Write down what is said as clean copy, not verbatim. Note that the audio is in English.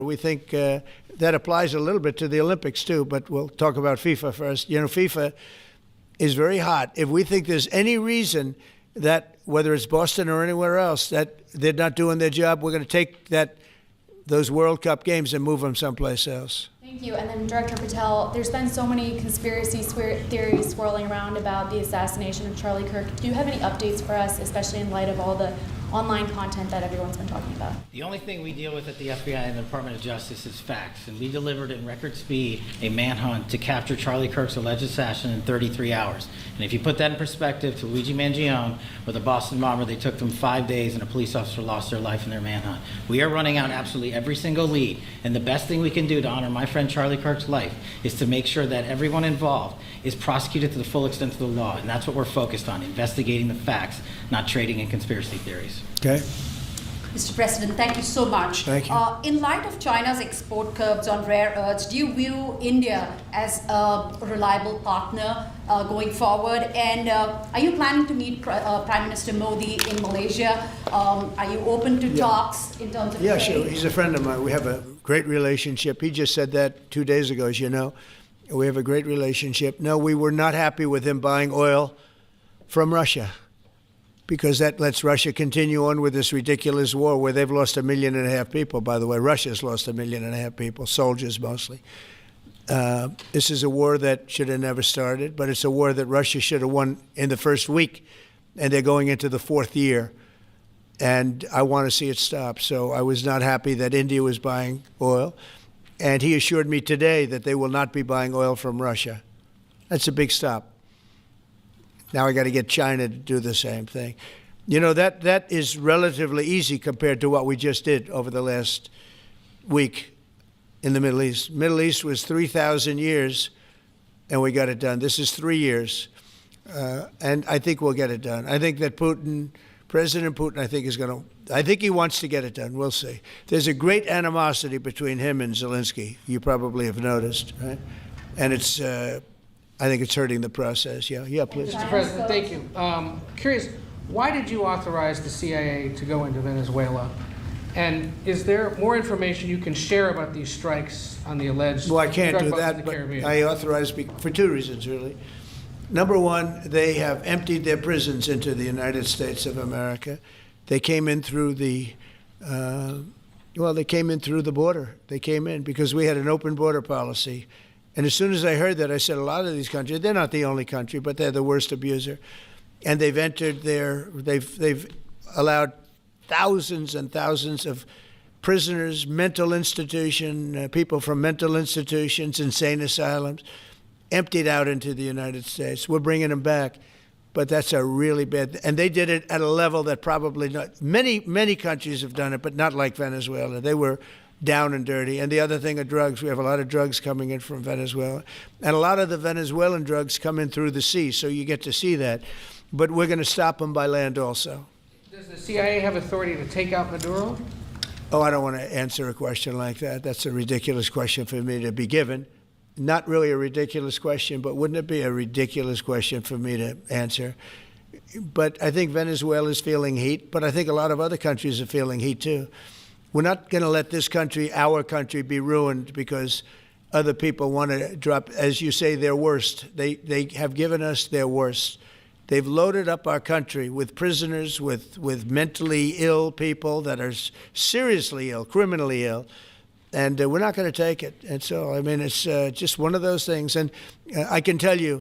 We think that applies a little bit to the Olympics too, but we'll talk about FIFA first. You know, FIFA is very hot. If we think there's any reason that, whether it's Boston or anywhere else, that they're not doing their job, we're going to take those World Cup games and move them someplace else. Thank you. And then Director Patel, there's been so many conspiracy theories swirling around about the assassination of Charlie Kirk. Do you have any updates for us, especially in light of all the online content that everyone's been talking about? The only thing we deal with at the FBI and the Department of Justice is facts, and we delivered in record speed a manhunt to capture Charlie Kirk's alleged assassin in 33 hours. And if you put that in perspective to Luigi Mangione or the Boston bomber, they took them 5 days and a police officer lost their life in their manhunt. We are running out absolutely every single lead, and the best thing we can do to honor my friend Charlie Kirk's life is to make sure that everyone involved is prosecuted to the full extent of the law, and that's what we're focused on, investigating the facts, not trading in conspiracy theories. Okay. Mr. President, thank you so much. Thank you. In light of China's export curbs on rare earths, do you view India as a reliable partner going forward? And are you planning to meet Prime Minister Modi in Malaysia? Are you open to talks in terms of Yeah, trade? sure. He's a friend of mine. We have a great relationship. He just said that 2 days ago, as you know. We have a great relationship. No, we were not happy with him buying oil from Russia, because that lets Russia continue on with this ridiculous war where they've lost 1.5 million people, by the way. Russia's lost 1.5 million people, soldiers mostly. This is a war that should have never started, but it's a war that Russia should have won in the first week, and they're going into the 4th year. And I want to see it stop. So I was not happy that India was buying oil. And he assured me today that they will not be buying oil from Russia. That's a big stop. Now I got to get China to do the same thing. You know, that is relatively easy compared to what we just did over the last week in the Middle East. Middle East was 3,000 years, and we got it done. This is 3 years, and I think we'll get it done. I think that President Putin, I think he wants to get it done. We'll see. There's a great animosity between him and Zelensky. You probably have noticed, right? And I think it's hurting the process. Yeah, please. Mr. President, thank you. Curious, why did you authorize the CIA to go into Venezuela? And is there more information you can share about these strikes on the alleged Well, I can't drug do busts in that, the but Caribbean? I authorized for 2 reasons, really. Number one, they have emptied their prisons into the United States of America. They came in through the border. They came in because we had an open border policy. And as soon as I heard that, I said, a lot of these countries, they're not the only country, but they're the worst abuser. And they've entered they've allowed thousands and thousands of prisoners, mental institution, people from mental institutions, insane asylums, emptied out into the United States. We're bringing them back, but that's a really bad, and they did it at a level that probably not, many countries have done it, but not like Venezuela. They were down and dirty. And the other thing are drugs. We have a lot of drugs coming in from Venezuela. And a lot of the Venezuelan drugs come in through the sea, so you get to see that. But we're going to stop them by land also. Does the CIA have authority to take out Maduro? Oh, I don't want to answer a question like that. That's a ridiculous question for me to be given. Not really a ridiculous question, but wouldn't it be a ridiculous question for me to answer? But I think Venezuela is feeling heat, but I think a lot of other countries are feeling heat too. We're not going to let this country, our country, be ruined because other people want to drop, as you say, their worst. They have given us their worst. They've loaded up our country with prisoners, with mentally ill people that are seriously ill, criminally ill, and we're not going to take it. And so, I mean, it's just one of those things. And I can tell you,